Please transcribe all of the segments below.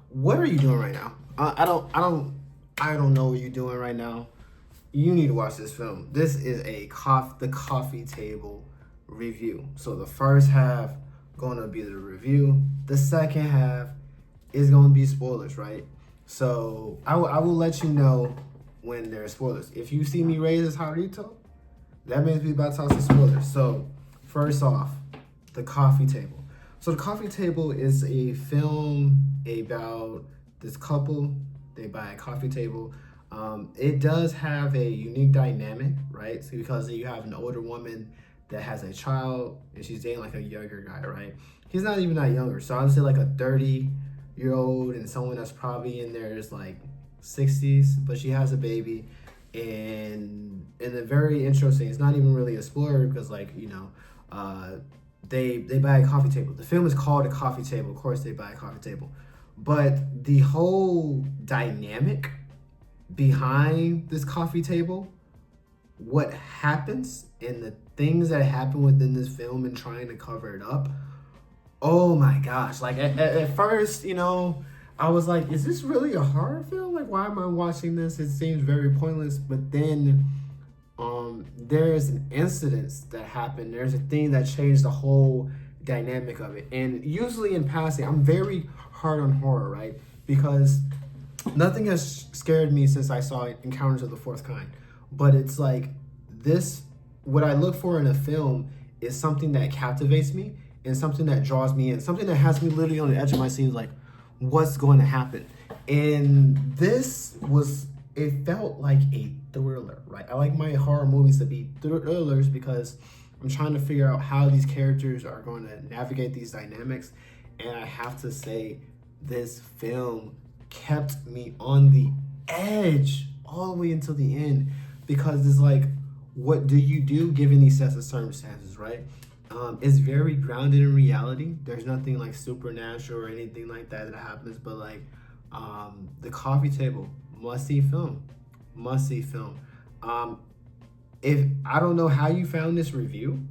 What are you doing right now? I don't know what you're doing right now. You need to watch this film. This is the coffee table review. So the first half gonna be the review. The second half is gonna be spoilers, right? So I will let you know when there's spoilers. If you see me raise this Harito, that means we about to talk some spoilers. So first off, the coffee table. So the coffee table is a film about this couple. They buy a coffee table. It does have a unique dynamic, right? So because you have an older woman that has a child and she's dating like a younger guy, right? He's not even that younger. So I would say like a 30-year-old and someone that's probably in their like 60s, but she has a baby. And the very interesting, it's not even really a spoiler because like, they buy a coffee table. The film is called A Coffee Table. Of course they buy a coffee table. But the whole dynamic behind this coffee table, what happens and the things that happen within this film and trying to cover it up, oh my gosh. Like at first, I was like, is this really a horror film? Like, why am I watching this? It seems very pointless. But then there's an incident that happened. There's a thing that changed the whole dynamic of it. And usually in passing, I'm very hard on horror, right? Because nothing has scared me since I saw Encounters of the Fourth Kind. But it's like this, what I look for in a film is something that captivates me and something that draws me in, something that has me literally on the edge of my seat, like, what's going to happen? And it felt like a thriller, right? I like my horror movies to be thrillers because I'm trying to figure out how these characters are going to navigate these dynamics. And I have to say, this film kept me on the edge all the way until the end because it's like, what do you do given these sets of circumstances, right? It's very grounded in reality. There's nothing like supernatural or anything like that happens, but like the coffee table, must-see film. If I don't know how you found this review,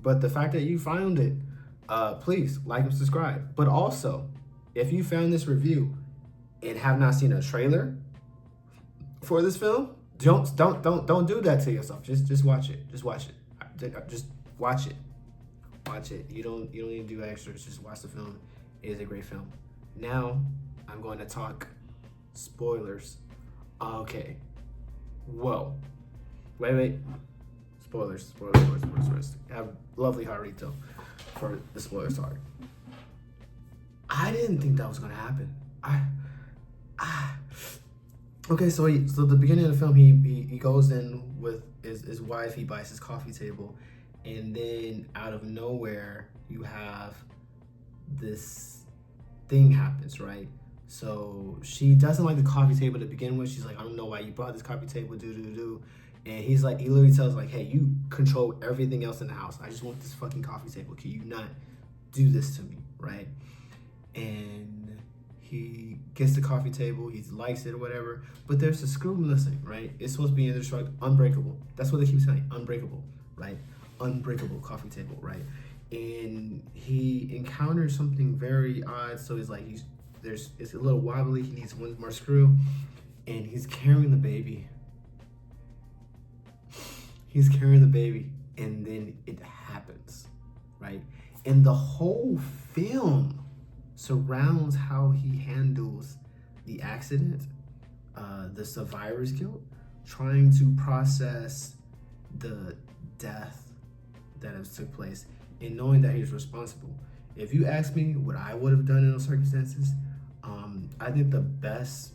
but the fact that you found it, please like and subscribe. But also, if you found this review and have not seen a trailer for this film, don't do that to yourself. Just watch it. Just watch it. Watch it. You don't need to do extras. Just watch the film. It is a great film. Now I'm going to talk spoilers. Okay. Whoa. Wait. Spoilers. I have lovely Harito for the spoilers talk. I didn't think that was gonna happen. Okay, so the beginning of the film, he goes in with his wife. He buys his coffee table, and then out of nowhere, you have this thing happens, right? So she doesn't like the coffee table to begin with. She's like, I don't know why you brought this coffee table, do. And he literally tells like, hey, you control everything else in the house. I just want this fucking coffee table. Can you not do this to me, right? And he gets the coffee table, he likes it or whatever, but there's a screw missing, right? It's supposed to be indestructible, unbreakable. That's what they keep saying, unbreakable, right? Unbreakable coffee table, right? And he encounters something very odd, so he's like, it's a little wobbly, he needs one more screw, and he's carrying the baby. And then it happens, right? And the whole film surrounds how he handles the accident, the survivor's guilt, trying to process the death that has took place, and knowing that he's responsible. If you ask me what I would have done in those circumstances, I think the best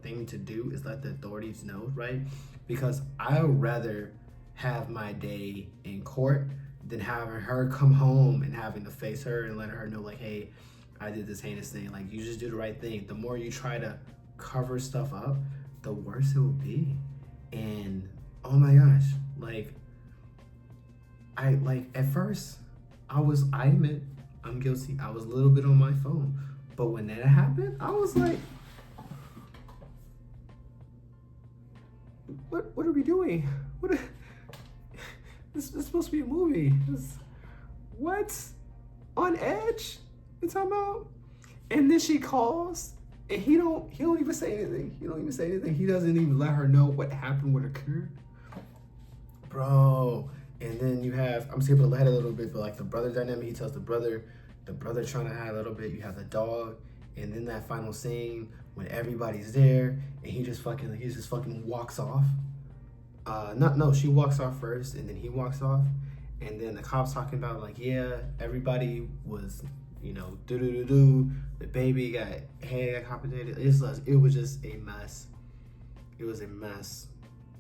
thing to do is let the authorities know, right? Because I would rather have my day in court than having her come home and having to face her and letting her know like, hey, I did this heinous thing. Like, you just do the right thing. The more you try to cover stuff up, the worse it will be. And oh my gosh, at first I admit I'm guilty. I was a little bit on my phone, but when that happened, I was like, what are we doing? This is supposed to be a movie. What? on edge. You talking about? And then she calls, and he don't even say anything. He don't even say anything. He doesn't even let her know what happened, what occurred. Bro. And then you have, I'm skipping ahead a little bit, but like the brother dynamic, he tells the brother trying to hide a little bit. You have the dog, and then that final scene when everybody's there, and he just fucking walks off. She walks off first, and then he walks off, and then the cops talking about like, yeah, everybody was, the baby got compensated. It was just a mess. It was a mess.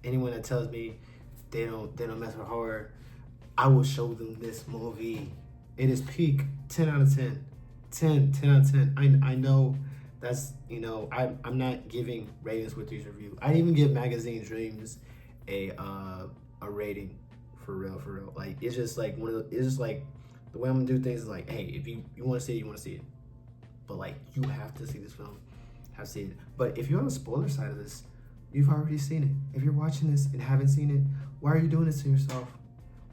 Anyone that tells me they don't mess with horror, I will show them this movie. It is peak 10 out of 10. 10 out of 10. I know that's, I'm not giving ratings with these reviews. I didn't even give Magazine Dreams a rating for real. Like, it's just like it's just like the way I'm gonna do things is like, hey, if you want to see it, you want to see it. But like, you have to see this film. Have seen it. But if you're on the spoiler side of this, you've already seen it. If you're watching this and haven't seen it, why are you doing this to yourself?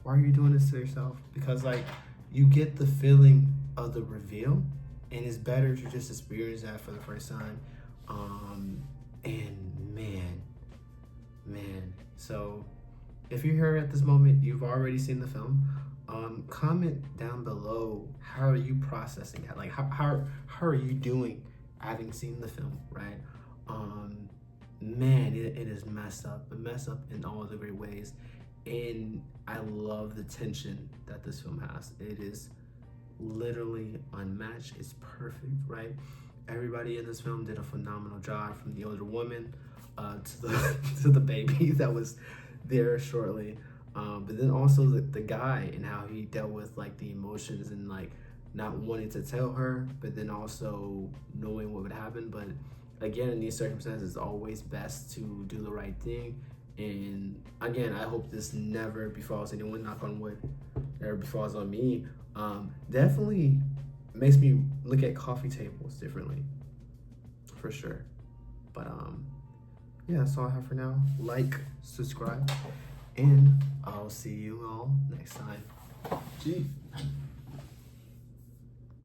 Why are you doing this to yourself? Because like, you get the feeling of the reveal, and it's better to just experience that for the first time. And man. So if you're here at this moment, you've already seen the film. Comment down below, how are you processing that? Like, how are you doing having seen the film, right? Man, it is messed up. But messed up in all the great ways. And I love the tension that this film has. It is literally unmatched. It's perfect, right? Everybody in this film did a phenomenal job, from the older woman to the baby that was there shortly. But then also the guy and how he dealt with like the emotions and like not wanting to tell her, but then also knowing what would happen. But again, in these circumstances, it's always best to do the right thing. And again, I hope this never befalls anyone, knock on wood, never befalls on me. Definitely makes me look at coffee tables differently, for sure. But yeah, that's all I have for now. Like, subscribe, and I'll see you all next time. Gee.